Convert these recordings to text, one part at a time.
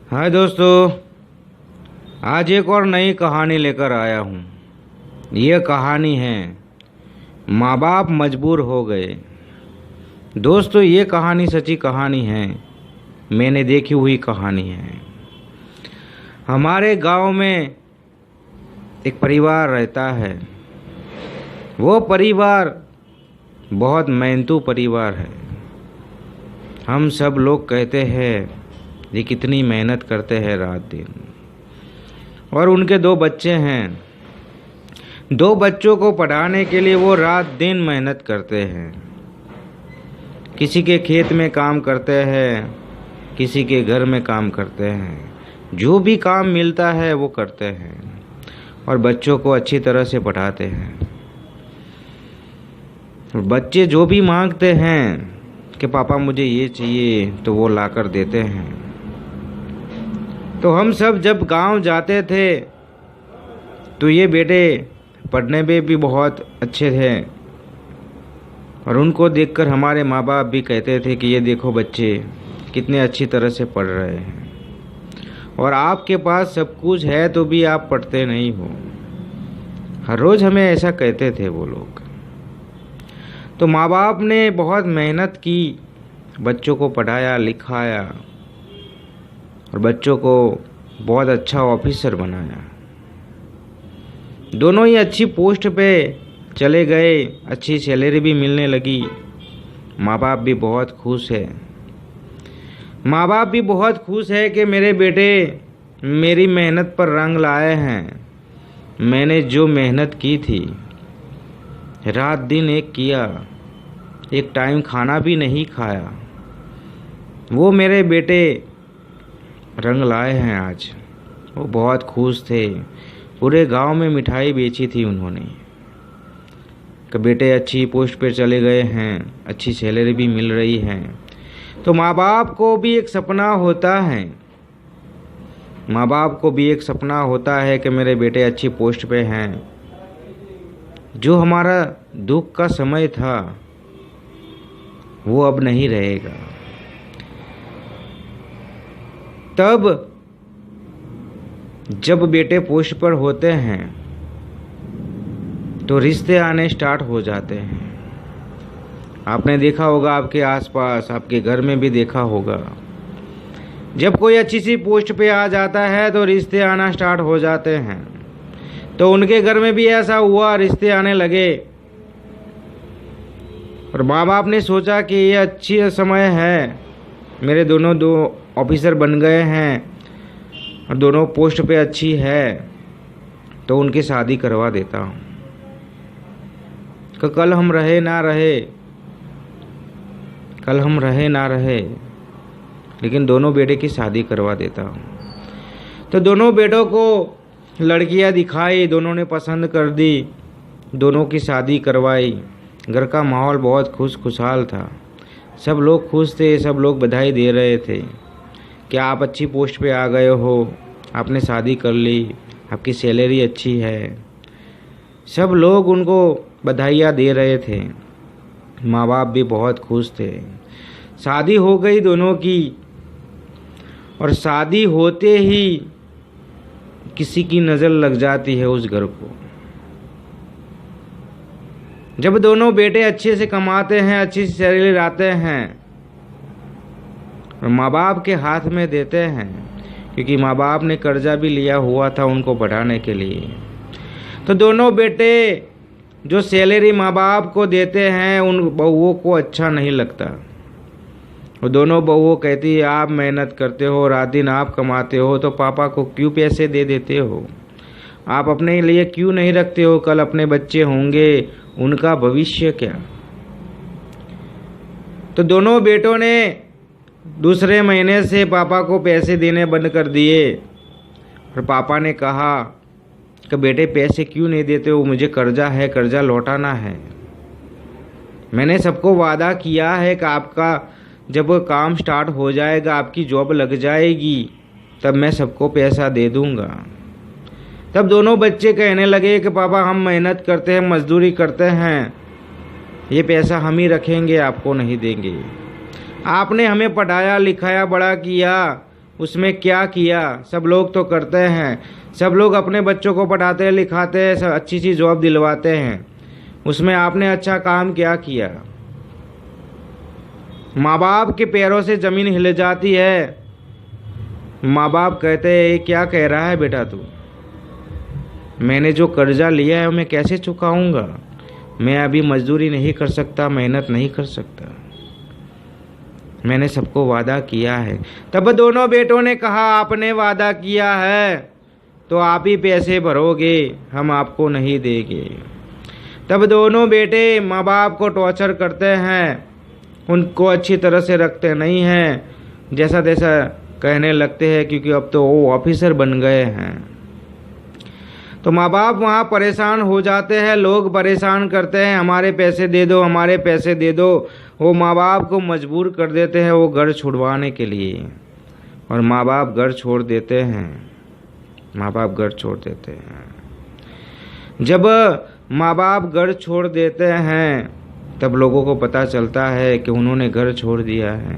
हाय दोस्तों, आज एक और नई कहानी लेकर आया हूँ। ये कहानी है माँ बाप मजबूर हो गए। दोस्तों, ये कहानी सच्ची कहानी है, मैंने देखी हुई कहानी है। हमारे गांव में एक परिवार रहता है। वो परिवार बहुत मेहनतू परिवार है। हम सब लोग कहते हैं ये कितनी मेहनत करते हैं रात दिन। और उनके 2 बच्चे हैं। 2 बच्चों को पढ़ाने के लिए वो रात दिन मेहनत करते हैं। किसी के खेत में काम करते हैं, किसी के घर में काम करते हैं। जो भी काम मिलता है वो करते हैं और बच्चों को अच्छी तरह से पढ़ाते हैं। बच्चे जो भी मांगते हैं कि पापा मुझे ये चाहिए, तो वो लाकर देते हैं। तो हम सब जब गांव जाते थे तो ये बेटे पढ़ने में भी बहुत अच्छे थे और उनको देखकर हमारे माँ बाप भी कहते थे कि ये देखो बच्चे कितने अच्छी तरह से पढ़ रहे हैं, और आपके पास सब कुछ है तो भी आप पढ़ते नहीं हो। हर रोज़ हमें ऐसा कहते थे वो लोग। तो माँ बाप ने बहुत मेहनत की, बच्चों को पढ़ाया लिखाया और बच्चों को बहुत अच्छा ऑफिसर बनाया। दोनों ही अच्छी पोस्ट पे चले गए, अच्छी सैलरी भी मिलने लगी। माँ बाप भी बहुत खुश है। माँ बाप भी बहुत खुश है कि मेरे बेटे मेरी मेहनत पर रंग लाए हैं। मैंने जो मेहनत की थी, रात दिन एक किया, एक टाइम खाना भी नहीं खाया, वो मेरे बेटे रंग लाए हैं आज। वो बहुत खुश थे। पूरे गांव में मिठाई बेची थी उन्होंने कि बेटे अच्छी पोस्ट पे चले गए हैं, अच्छी सैलरी भी मिल रही है। तो माँ बाप को भी एक सपना होता है। माँ बाप को भी एक सपना होता है कि मेरे बेटे अच्छी पोस्ट पे हैं। जो हमारा दुख का समय था वो अब नहीं रहेगा। तब जब बेटे पोस्ट पर होते हैं तो रिश्ते आने स्टार्ट हो जाते हैं। आपने देखा होगा, आपके आसपास, आपके घर में भी देखा होगा। जब कोई अच्छी सी पोस्ट पे आ जाता है तो रिश्ते आना स्टार्ट हो जाते हैं। तो उनके घर में भी ऐसा हुआ, रिश्ते आने लगे। और माँ बाप ने सोचा कि ये अच्छी समय है, मेरे दोनों 2 ऑफिसर बन गए हैं और दोनों पोस्ट पे अच्छी है, तो उनकी शादी करवा देता हूँ। कि कल हम रहे ना रहे, कल हम रहे ना रहे, लेकिन दोनों बेटे की शादी करवा देता हूँ। तो दोनों बेटों को लड़कियाँ दिखाई, दोनों ने पसंद कर दी, दोनों की शादी करवाई। घर का माहौल बहुत खुशहाल था। सब लोग खुश थे, सब लोग बधाई दे रहे थे कि आप अच्छी पोस्ट पे आ गए हो, आपने शादी कर ली, आपकी सैलरी अच्छी है। सब लोग उनको बधाइयाँ दे रहे थे। माँ बाप भी बहुत खुश थे। शादी हो गई दोनों की, और शादी होते ही किसी की नज़र लग जाती है उस घर को। जब दोनों बेटे अच्छे से कमाते हैं, अच्छी सैलरी लाते हैं और माँ बाप के हाथ में देते हैं, क्योंकि माँ बाप ने कर्जा भी लिया हुआ था उनको पढ़ाने के लिए। तो दोनों बेटे जो सैलरी माँ बाप को देते हैं उन बहुओं को अच्छा नहीं लगता। वो दोनों बहुओं कहती है, आप मेहनत करते हो, रात दिन आप कमाते हो, तो पापा को क्यों पैसे दे देते हो? आप अपने लिए क्यों नहीं रखते हो? कल अपने बच्चे होंगे, उनका भविष्य क्या? तो दोनों बेटों ने दूसरे महीने से पापा को पैसे देने बंद कर दिए। और पापा ने कहा कि बेटे पैसे क्यों नहीं देते हो? मुझे कर्जा है, कर्जा लौटाना है। मैंने सबको वादा किया है कि आपका जब काम स्टार्ट हो जाएगा, आपकी जॉब लग जाएगी, तब मैं सबको पैसा दे दूंगा। तब दोनों बच्चे कहने लगे कि पापा हम मेहनत करते हैं, मजदूरी करते हैं, ये पैसा हम ही रखेंगे, आपको नहीं देंगे। आपने हमें पढ़ाया लिखाया, बड़ा किया, उसमें क्या किया? सब लोग तो करते हैं, सब लोग अपने बच्चों को पढ़ाते हैं, लिखाते हैं, सब अच्छी सी जॉब दिलवाते हैं। उसमें आपने अच्छा काम क्या किया? माँ बाप के पैरों से ज़मीन हिल जाती है। माँ बाप कहते हैं ये क्या कह रहा है बेटा तू? मैंने जो कर्जा लिया है मैं कैसे चुकाऊंगा? मैं अभी मजदूरी नहीं कर सकता, मेहनत नहीं कर सकता, मैंने सबको वादा किया है। तब दोनों बेटों ने कहा आपने वादा किया है तो आप ही पैसे भरोगे, हम आपको नहीं देंगे। तब दोनों बेटे माँ बाप को टॉर्चर करते हैं, उनको अच्छी तरह से रखते नहीं हैं, जैसा तैसा कहने लगते हैं, क्योंकि अब तो वो ऑफिसर बन गए हैं। तो माँ बाप वहाँ परेशान हो जाते हैं, लोग परेशान करते हैं, हमारे पैसे दे दो, हमारे पैसे दे दो। वो माँ बाप को मजबूर कर देते हैं वो घर छुड़वाने के लिए, और माँ बाप घर छोड़ देते हैं। माँ बाप घर छोड़ देते हैं। जब माँ बाप घर छोड़ देते हैं तब लोगों को पता चलता है कि उन्होंने घर छोड़ दिया है।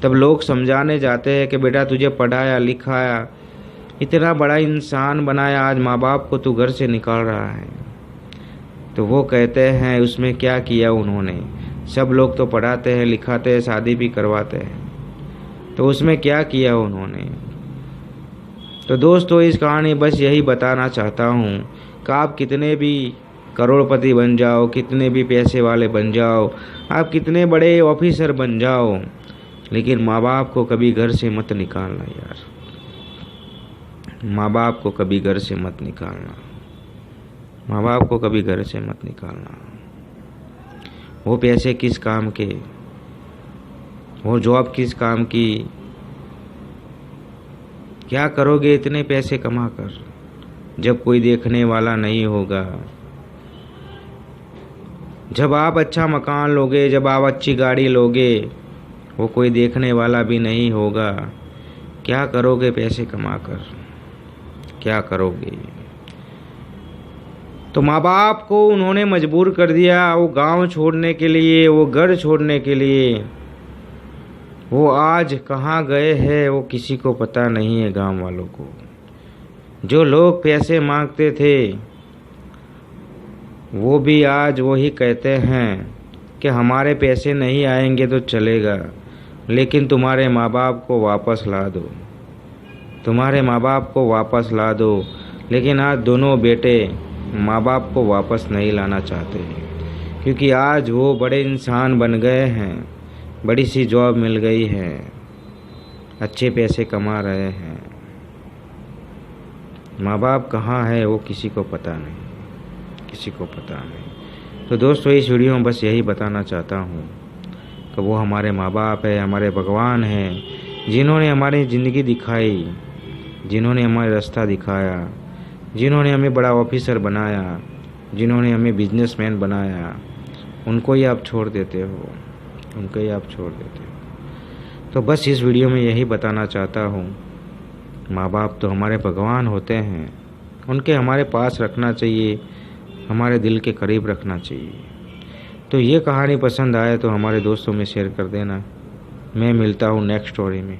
तब लोग समझाने जाते हैं कि बेटा तुझे पढ़ाया लिखाया, इतना बड़ा इंसान बनाया, आज माँ बाप को तू घर से निकाल रहा है। तो वो कहते हैं उसमें क्या किया उन्होंने? सब लोग तो पढ़ाते हैं लिखाते हैं, शादी भी करवाते हैं, तो उसमें क्या किया उन्होंने? तो दोस्तों इस कहानी बस यही बताना चाहता हूँ कि आप कितने भी करोड़पति बन जाओ, कितने भी पैसे वाले बन जाओ, आप कितने बड़े ऑफिसर बन जाओ, लेकिन माँ बाप को कभी घर से मत निकालना यार। माँ बाप को कभी घर से मत निकालना, माँ बाप को कभी घर से मत निकालना। वो पैसे किस काम के, वो जॉब किस काम की? क्या करोगे इतने पैसे कमा कर जब कोई देखने वाला नहीं होगा? जब आप अच्छा मकान लोगे, जब आप अच्छी गाड़ी लोगे, वो कोई देखने वाला भी नहीं होगा। क्या करोगे पैसे कमाकर? क्या करोगे? तो माँ बाप को उन्होंने मजबूर कर दिया वो गांव छोड़ने के लिए, वो घर छोड़ने के लिए। वो आज कहाँ गए हैं वो किसी को पता नहीं है, गांव वालों को। जो लोग पैसे मांगते थे वो भी आज वही कहते हैं कि हमारे पैसे नहीं आएंगे तो चलेगा, लेकिन तुम्हारे माँ बाप को वापस ला दो, तुम्हारे माँ बाप को वापस ला दो। लेकिन आज दोनों बेटे माँ बाप को वापस नहीं लाना चाहते, क्योंकि आज वो बड़े इंसान बन गए हैं, बड़ी सी जॉब मिल गई है, अच्छे पैसे कमा रहे हैं। माँ बाप कहाँ है वो किसी को पता नहीं, किसी को पता नहीं। तो दोस्तों इस वीडियो में बस यही बताना चाहता हूँ कि वो हमारे माँ बाप है, हमारे भगवान हैं, जिन्होंने हमारी ज़िंदगी दिखाई, जिन्होंने हमारा रास्ता दिखाया, जिन्होंने हमें बड़ा ऑफिसर बनाया, जिन्होंने हमें बिजनेसमैन बनाया, उनको ही आप छोड़ देते हो, उनको ही आप छोड़ देते हो। तो बस इस वीडियो में यही बताना चाहता हूँ, माँ बाप तो हमारे भगवान होते हैं, उनके हमारे पास रखना चाहिए, हमारे दिल के करीब रखना चाहिए। तो ये कहानी पसंद आए तो हमारे दोस्तों में शेयर कर देना। मैं मिलता हूँ नेक्स्ट स्टोरी में।